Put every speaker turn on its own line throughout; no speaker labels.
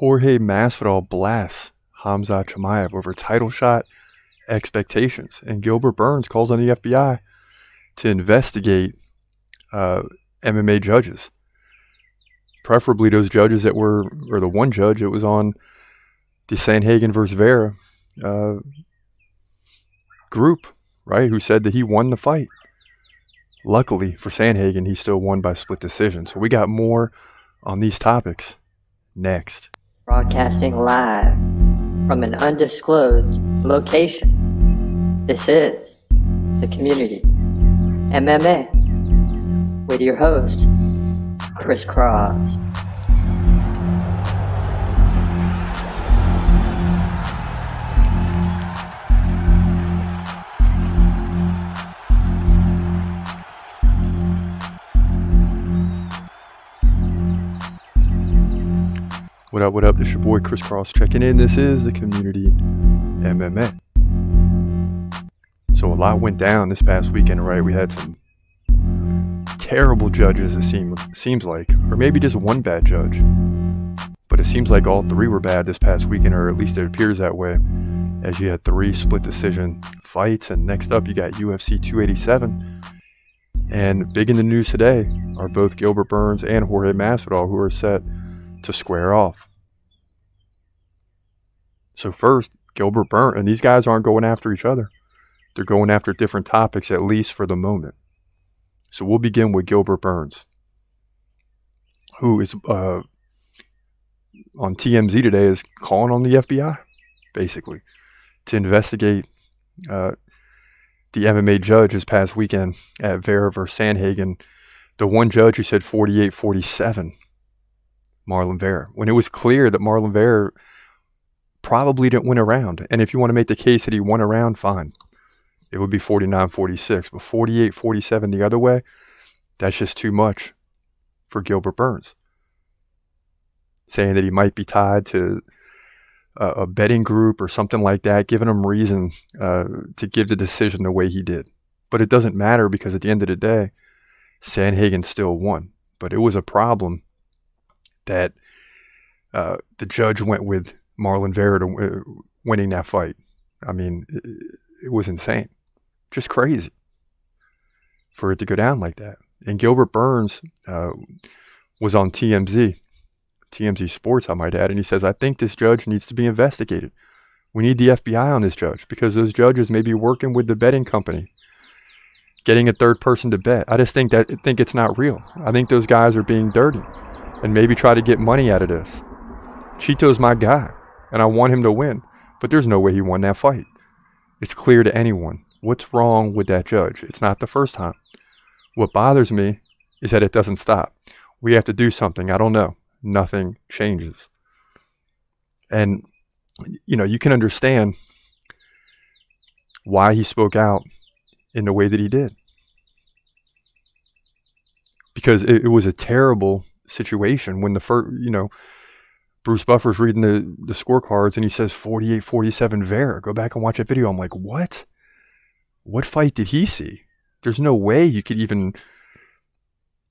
Jorge Masvidal blasts Khamzat Chimaev over title shot expectations. And Gilbert Burns calls on the FBI to investigate MMA judges. Preferably those judges that were, or the one judge that was on the Sandhagen versus Vera group, right, who said that he won the fight. Luckily for Sandhagen, he still won by split decision. So we got more on these topics next.
Broadcasting live from an undisclosed location. This is The Community MMA with your host, Chris Cross.
What up? This is your boy Chris Cross checking in. This is The Community MMA. So a lot went down this past weekend, right? We had some terrible judges, it seems like, or maybe just one bad judge. But it seems like all three were bad this past weekend, or at least it appears that way, as you had 3 split decision fights. And next up, you got UFC 287. And big in the news today are both Gilbert Burns and Jorge Masvidal, who are set to square off. So first, Gilbert Burns, and these guys aren't going after each other. They're going after different topics, at least for the moment. So we'll begin with Gilbert Burns, who is on TMZ today is calling on the FBI, basically, to investigate the MMA judge this past weekend at Vera versus Sandhagen. The one judge who said 48-47, Marlon Vera, when it was clear that Marlon Vera probably didn't win a round. And if you want to make the case that he won a round, fine. It would be 49-46. But 48-47 the other way, that's just too much for Gilbert Burns. Saying that he might be tied to a betting group or something like that, giving him reason to give the decision the way he did. But it doesn't matter, because at the end of the day, Sandhagen still won. But it was a problem that the judge went with Marlon Vera to winning that fight. I mean, it was insane. Just crazy for it to go down like that. And Gilbert Burns was on TMZ Sports, I might add, and he says, I think this judge needs to be investigated. We need the FBI on this judge, because those judges may be working with the betting company, getting a third person to bet. I just think it's not real. I think those guys are being dirty and maybe try to get money out of this. Chito's my guy, and I want him to win, but there's no way he won that fight. It's clear to anyone. What's wrong with that judge? It's not the first time. What bothers me is that it doesn't stop. We have to do something. I don't know. Nothing changes. And, you know, you can understand why he spoke out in the way that he did. Because it was a terrible situation when the first, Bruce Buffer's reading the scorecards and he says 48-47 Vera. Go back and watch that video. I'm like, what? What fight did he see? There's no way you could even,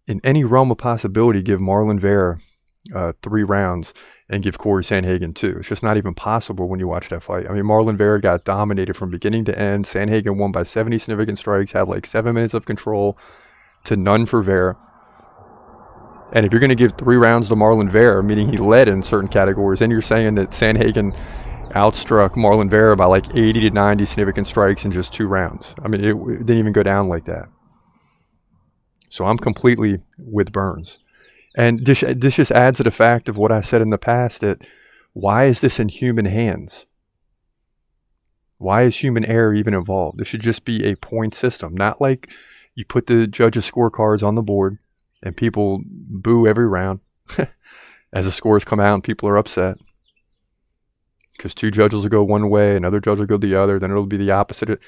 in any realm of possibility, give Marlon Vera 3 rounds and give Corey Sandhagen 2. It's just not even possible when you watch that fight. I mean, Marlon Vera got dominated from beginning to end. Sandhagen won by 70 significant strikes, had like 7 minutes of control to none for Vera. And if you're going to give 3 rounds to Marlon Vera, meaning he led in certain categories, then you're saying that Sandhagen outstruck Marlon Vera by like 80 to 90 significant strikes in just 2 rounds. I mean, it didn't even go down like that. So I'm completely with Burns. And this just adds to the fact of what I said in the past, that why is this in human hands? Why is human error even involved? This should just be a point system, not like you put the judges' scorecards on the board and people boo every round as the scores come out and people are upset. Because 2 judges will go one way, another judge will go the other, then it'll be the opposite.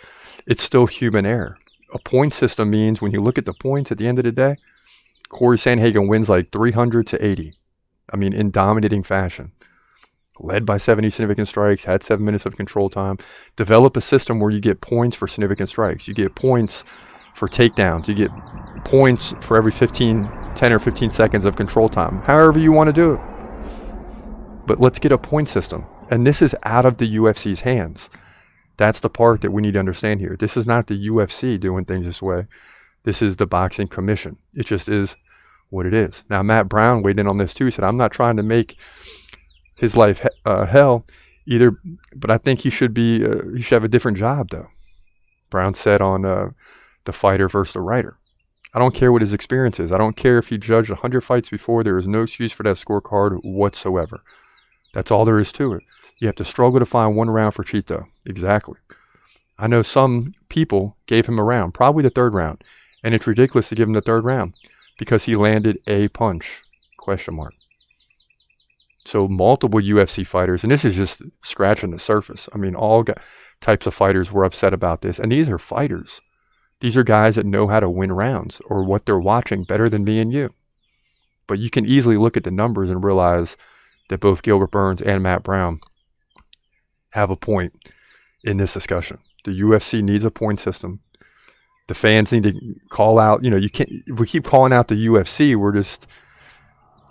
It's still human error. A point system means when you look at the points at the end of the day, Corey Sandhagen wins like 300 to 80. I mean, in dominating fashion. Led by 70 significant strikes, had 7 minutes of control time. Develop a system where you get points for significant strikes. You get points for takedowns. You get points for every 10 or 15 seconds of control time. However you want to do it. But let's get a point system. And this is out of the UFC's hands. That's the part that we need to understand here. This is not the UFC doing things this way. This is the Boxing Commission. It just is what it is. Now, Matt Brown weighed in on this too. He said, I'm not trying to make his life hell either, but I think he should have a different job though. Brown said on the fighter versus the writer. I don't care what his experience is. I don't care if he judged 100 fights before. There is no excuse for that scorecard whatsoever. That's all there is to it. You have to struggle to find one round for Chito. Exactly. I know some people gave him a round, probably the third round, and it's ridiculous to give him the third round because he landed a punch, ? So multiple UFC fighters, and this is just scratching the surface. I mean, all types of fighters were upset about this, and these are fighters. These are guys that know how to win rounds or what they're watching better than me and you. But you can easily look at the numbers and realize that both Gilbert Burns and Matt Brown have a point in this discussion. The UFC needs a point system. The fans need to call out, you can't, if we keep calling out the UFC,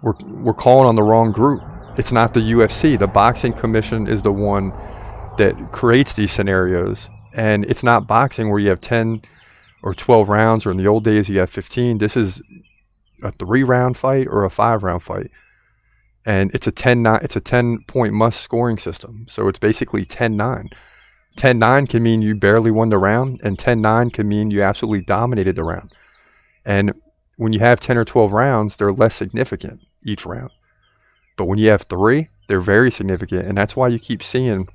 we're calling on the wrong group. It's not the UFC. The Boxing Commission is the one that creates these scenarios. And it's not boxing where you have 10 or 12 rounds, or in the old days you have 15. This is a 3-round fight or a 5-round fight. And it's a 10-point must scoring system. So it's basically 10-9. 10-9 can mean you barely won the round, and 10-9 can mean you absolutely dominated the round. And when you have 10 or 12 rounds, they're less significant each round. But when you have 3, they're very significant. And that's why you keep seeing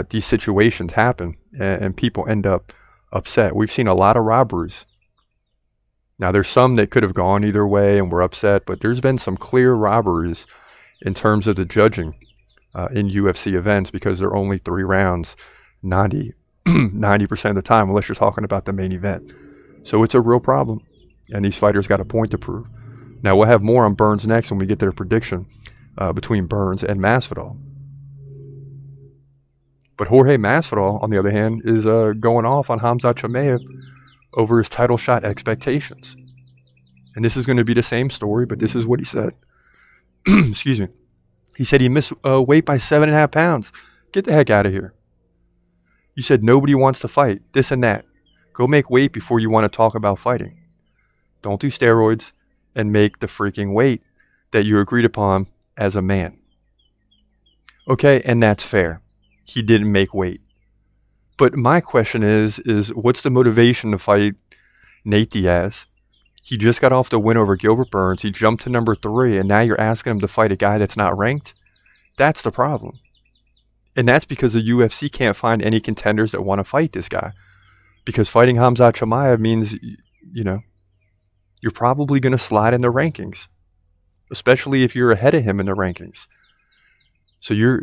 these situations happen, and people end up upset. We've seen a lot of robberies. Now, there's some that could have gone either way and were upset, but there's been some clear robberies in terms of the judging in UFC events because they're only 3 rounds 90% of the time, unless you're talking about the main event. So it's a real problem, and these fighters got a point to prove. Now, we'll have more on Burns next when we get their prediction between Burns and Masvidal. But Jorge Masvidal, on the other hand, is going off on Khamzat Chimaev over his title shot expectations. And this is going to be the same story, but this is what he said. Excuse me. He said he missed weight by 7.5 pounds. Get the heck out of here. You said nobody wants to fight, this and that. Go make weight before you want to talk about fighting. Don't do steroids and make the freaking weight that you agreed upon as a man. Okay, and that's fair. He didn't make weight. But my question is what's the motivation to fight Nate Diaz? He just got off the win over Gilbert Burns. He jumped to number 3, and now you're asking him to fight a guy that's not ranked? That's the problem. And that's because the UFC can't find any contenders that want to fight this guy. Because fighting Khamzat Chimaev means, you're probably going to slide in the rankings. Especially if you're ahead of him in the rankings. So you're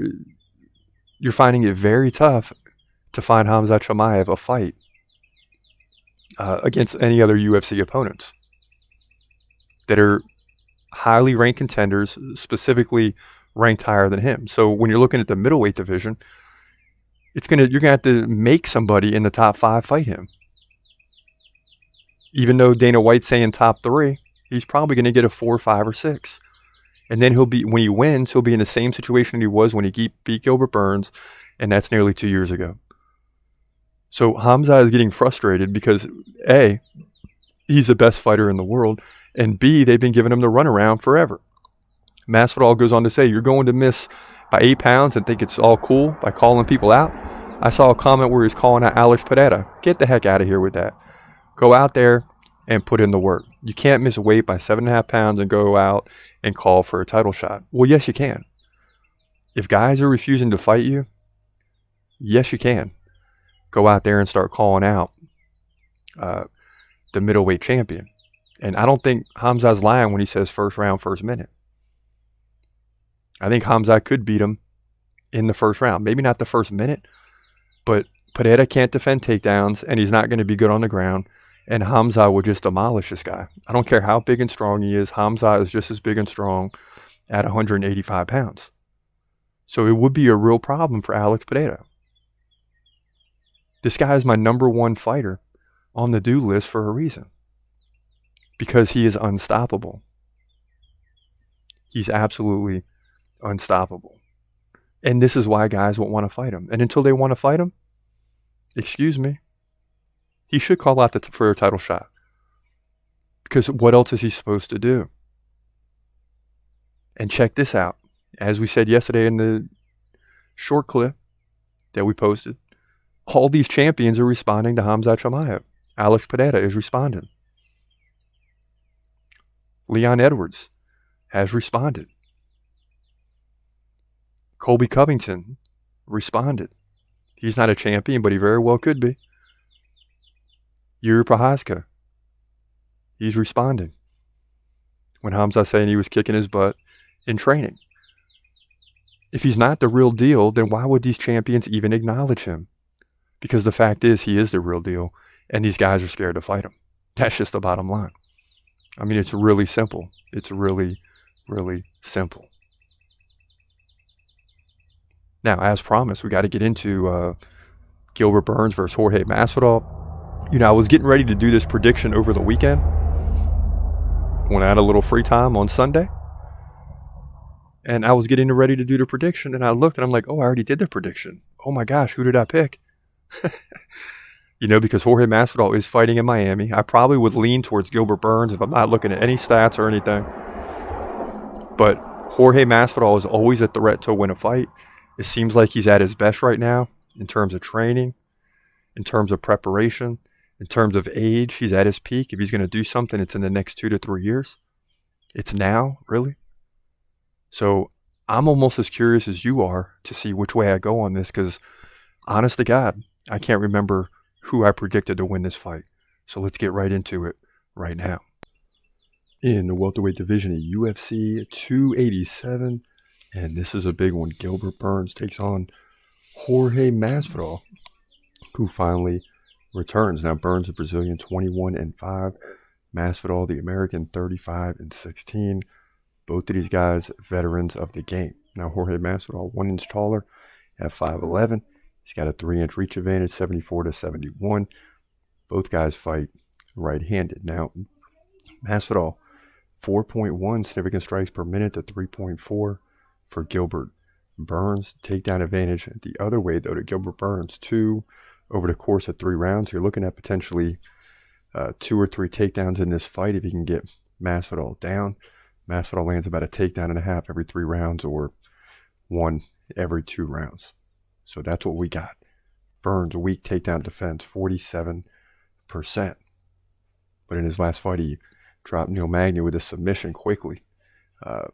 finding it very tough to find Khamzat Chimaev a fight against any other UFC opponents that are highly ranked contenders, specifically ranked higher than him. So when you're looking at the middleweight division, you're gonna have to make somebody in the top 5 fight him. Even though Dana White's saying top 3, he's probably gonna get a 4, 5, or 6. And then when he wins, he'll be in the same situation he was when he beat Gilbert Burns, and that's nearly 2 years ago. So Khamzat is getting frustrated because A, he's the best fighter in the world, and B, they've been giving him the runaround forever. Masvidal goes on to say, you're going to miss by 8 pounds and think it's all cool by calling people out? I saw a comment where he's calling out Alex Pereira. Get the heck out of here with that. Go out there and put in the work. You can't miss weight by 7.5 pounds and go out and call for a title shot. Well, yes, you can. If guys are refusing to fight you, yes, you can. Go out there and start calling out the middleweight champion. And I don't think Khamzat's lying when he says first round, first minute. I think Khamzat could beat him in the first round. Maybe not the first minute, but Pereira can't defend takedowns, and he's not going to be good on the ground. And Khamzat will just demolish this guy. I don't care how big and strong he is. Khamzat is just as big and strong at 185 pounds. So it would be a real problem for Alex Pereira. This guy is my number 1 fighter on the do list for a reason. Because he is unstoppable. He's absolutely unstoppable. And this is why guys won't want to fight him. And until they want to fight him, excuse me, he should call out for a title shot. Because what else is he supposed to do? And check this out. As we said yesterday in the short clip that we posted, all these champions are responding to Khamzat Chimaev. Alex Pineda is responding. Leon Edwards has responded. Colby Covington responded. He's not a champion, but he very well could be. Yuri Prochazka, he's responding. When Khamzat's saying he was kicking his butt in training. If he's not the real deal, then why would these champions even acknowledge him? Because the fact is, he is the real deal, and these guys are scared to fight him. That's just the bottom line. I mean, it's really simple. It's really, really simple. Now, as promised, we got to get into Gilbert Burns versus Jorge Masvidal. You know, I was getting ready to do this prediction over the weekend when I had a little free time on Sunday. And I was getting ready to do the prediction, and I looked, and I'm like, oh, I already did the prediction. Oh, my gosh, who did I pick? You know, because Jorge Masvidal is fighting in Miami. I probably would lean towards Gilbert Burns if I'm not looking at any stats or anything. But Jorge Masvidal is always a threat to win a fight. It seems like he's at his best right now in terms of training, in terms of preparation, in terms of age. He's at his peak. If he's going to do something, it's in the next 2 to 3 years. It's now, really. So I'm almost as curious as you are to see which way I go on this because, honest to God, I can't remember who I predicted to win this fight. So let's get right into it right now. In the welterweight division at UFC 287, and this is a big one. Gilbert Burns takes on Jorge Masvidal, who finally returns. Now Burns, a Brazilian, 21-5. Masvidal, the American, 35-16. Both of these guys, veterans of the game. Now Jorge Masvidal, 1 inch taller at 5'11". He's got a 3-inch reach advantage, 74-71. Both guys fight right-handed. Now, Masvidal, 4.1 significant strikes per minute to 3.4 for Gilbert Burns. Takedown advantage the other way, though, to Gilbert Burns, 2 over the course of 3 rounds. You're looking at potentially 2 or 3 takedowns in this fight if you can get Masvidal down. Masvidal lands about a takedown and a half every 3 rounds or 1 every 2 rounds. So that's what we got. Burns, weak takedown defense, 47%. But in his last fight, he dropped Neil Magny with a submission quickly. But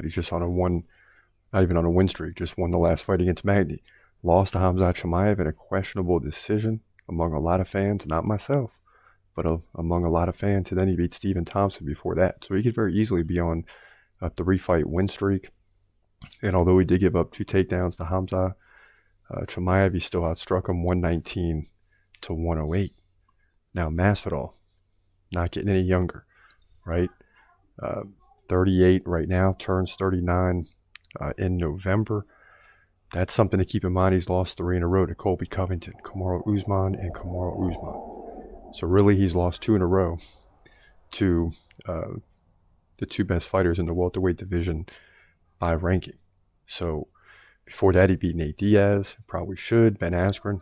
he's just on a not even on a win streak, just won the last fight against Magny. Lost to Khamzat Chimaev in a questionable decision among a lot of fans, not myself, but among a lot of fans. And then he beat Stephen Thompson before that. So he could very easily be on a 3-fight win streak. And although he did give up 2 takedowns to Khamzat Chimaev, he still outstruck him 119-108. Now Masvidal, not getting any younger, right? 38 right now, turns 39 in November. That's something to keep in mind. He's lost 3 in a row to Colby Covington, Kamaru Usman, and Kamaru Usman. So really, he's lost 2 in a row to the 2 best fighters in the welterweight division by ranking. So before that, he beat Nate Diaz, probably should, Ben Askren,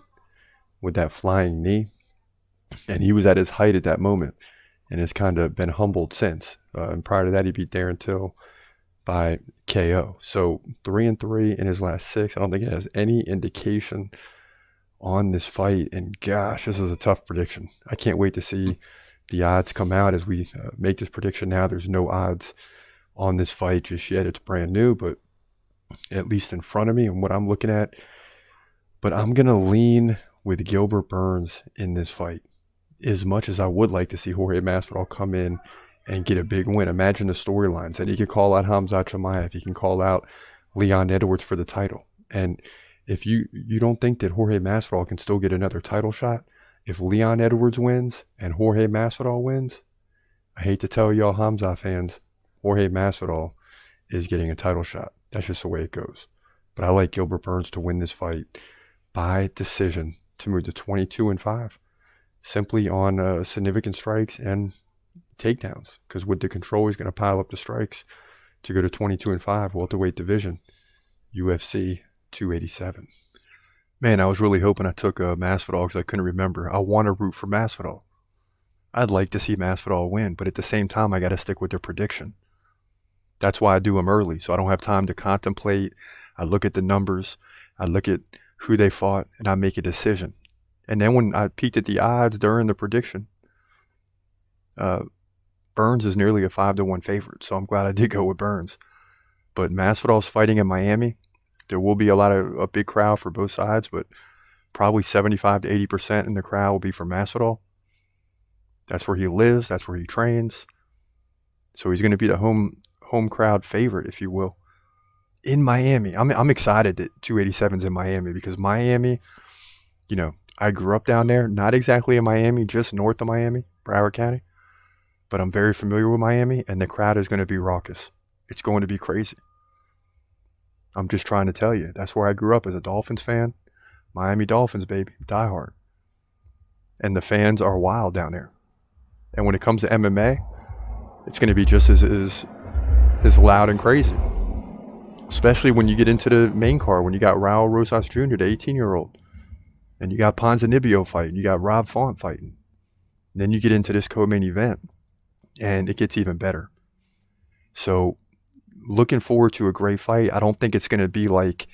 with that flying knee. And he was at his height at that moment and has kind of been humbled since. And prior to that, he beat Darren Till by KO. So 3-3 in his last 6. I don't think it has any indication on this fight. And gosh, this is a tough prediction. I can't wait to see the odds come out as we make this prediction now. There's no odds on this fight just yet. It's brand new, but at least in front of me and what I'm looking at. But I'm going to lean with Gilbert Burns in this fight, as much as I would like to see Jorge Masvidal come in and get a big win. Imagine the storylines. And he could call out Khamzat Chimaev. He can call out Leon Edwards for the title. And if you don't think that Jorge Masvidal can still get another title shot, if Leon Edwards wins and Jorge Masvidal wins, I hate to tell y'all Khamzat fans, Jorge Masvidal is getting a title shot. That's just the way it goes. But I like Gilbert Burns to win this fight by decision to move to 22-5, simply on significant strikes and takedowns. Because with the control, he's going to pile up the strikes to go to 22-5, welterweight division. UFC 287. Man, I was really hoping I took Masvidal because I couldn't remember. I want to root for Masvidal. I'd like to see Masvidal win, but at the same time, I got to stick with the prediction. That's why I do them early, so I don't have time to contemplate. I look at the numbers, I look at who they fought, and I make a decision. And then when I peeked at the odds during the prediction, Burns is nearly a 5-1 favorite, so I'm glad I did go with Burns. But Masvidal's fighting in Miami. There will be a big crowd for both sides, but probably 75 to 80% in the crowd will be for Masvidal. That's where he lives. That's where he trains. So he's going to be the home crowd favorite, if you will, in Miami. I'm excited that 287's in Miami because Miami, I grew up down there, not exactly in Miami, just north of Miami, Broward County. But I'm very familiar with Miami, and the crowd is going to be raucous. It's going to be crazy. I'm just trying to tell you. That's where I grew up as a Dolphins fan. Miami Dolphins, baby. Die hard. And the fans are wild down there. And when it comes to MMA, it's going to be just as loud and crazy. Especially when you get into the main card, when you got Raul Rosas Jr., the 18-year-old. And you got Ponzinibbio fighting. You got Rob Font fighting. And then you get into this co-main event. And it gets even better. So, looking forward to a great fight. I don't think it's going to be like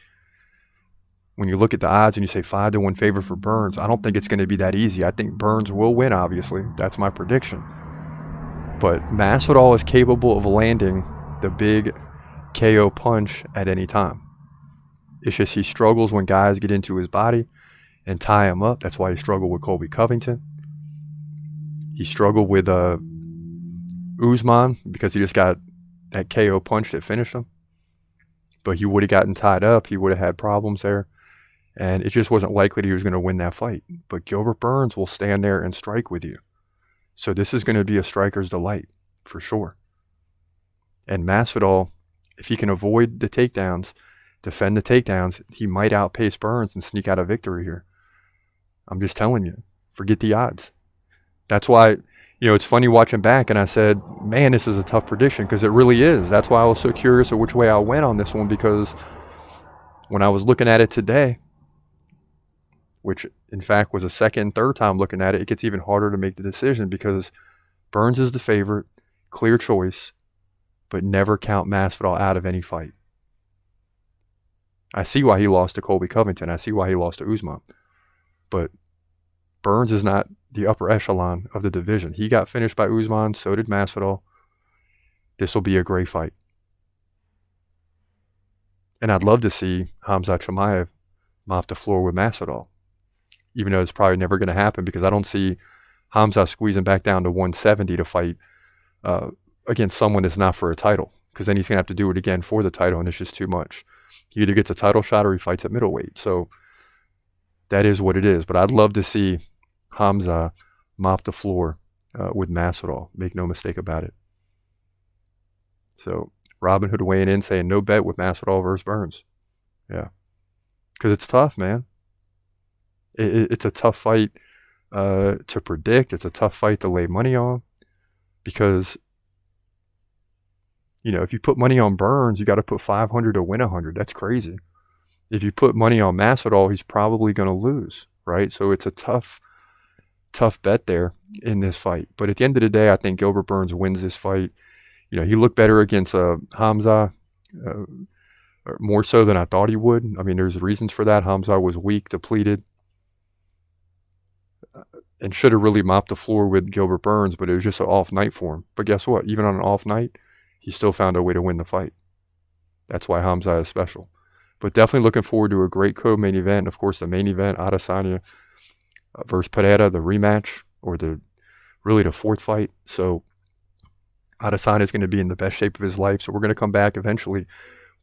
when you look at the odds and you say 5-1 favor for Burns. I don't think it's going to be that easy. I think Burns will win, obviously. That's my prediction. But Masvidal is capable of landing the big KO punch at any time. It's just he struggles when guys get into his body and tie him up. That's why he struggled with Colby Covington. He struggled with Usman because he just got that KO punch that finished him. But he would have gotten tied up. He would have had problems there. And it just wasn't likely that he was going to win that fight. But Gilbert Burns will stand there and strike with you. So this is going to be a striker's delight, for sure. And Masvidal, if he can avoid the takedowns, defend the takedowns, he might outpace Burns and sneak out a victory here. I'm just telling you. Forget the odds. That's why... it's funny watching back, and I said, man, this is a tough prediction, because it really is. That's why I was so curious of which way I went on this one, because when I was looking at it today, which in fact was a second, third time looking at it, it gets even harder to make the decision because Burns is the favorite, clear choice, but never count Masvidal out of any fight. I see why he lost to Colby Covington. I see why he lost to Usman. But Burns is not the upper echelon of the division. He got finished by Usman, so did Masvidal. This will be a great fight. And I'd love to see Khamzat Chimaev mop the floor with Masvidal, even though it's probably never going to happen because I don't see Khamzat squeezing back down to 170 to fight against someone that's not for a title, because then he's going to have to do it again for the title, and it's just too much. He either gets a title shot or he fights at middleweight. So that is what it is. But I'd love to see Khamzat mop the floor with Masvidal. Make no mistake about it. So Robin Hood weighing in saying no bet with Masvidal versus Burns. Yeah. Because it's tough, man. It's a tough fight to predict. It's a tough fight to lay money on. Because, if you put money on Burns, you got to put 500 to win 100. That's crazy. If you put money on Masvidal, he's probably going to lose, right? So it's a tough bet there in this fight. But at the end of the day, I think Gilbert Burns wins this fight. He looked better against Khamzat, more so than I thought he would. I mean, there's reasons for that. Khamzat was weak, depleted, and should have really mopped the floor with Gilbert Burns, but it was just an off night for him. But guess what? Even on an off night, he still found a way to win the fight. That's why Khamzat is special. But definitely looking forward to a great co-main event. Of course, the main event, Adesanya versus Pereira, the rematch, or the fourth fight. So Adesanya is going to be in the best shape of his life. So we're going to come back eventually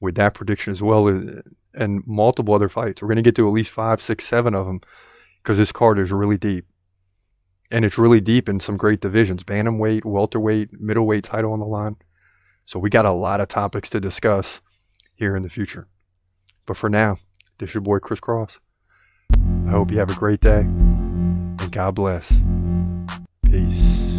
with that prediction as well, and multiple other fights. We're going to get to at least 5, 6, 7 of them because this card is really deep. And it's really deep in some great divisions. Bantamweight, welterweight, middleweight title on the line. So we got a lot of topics to discuss here in the future. But for now, this is your boy Chris Cross. I hope you have a great day. And God bless. Peace.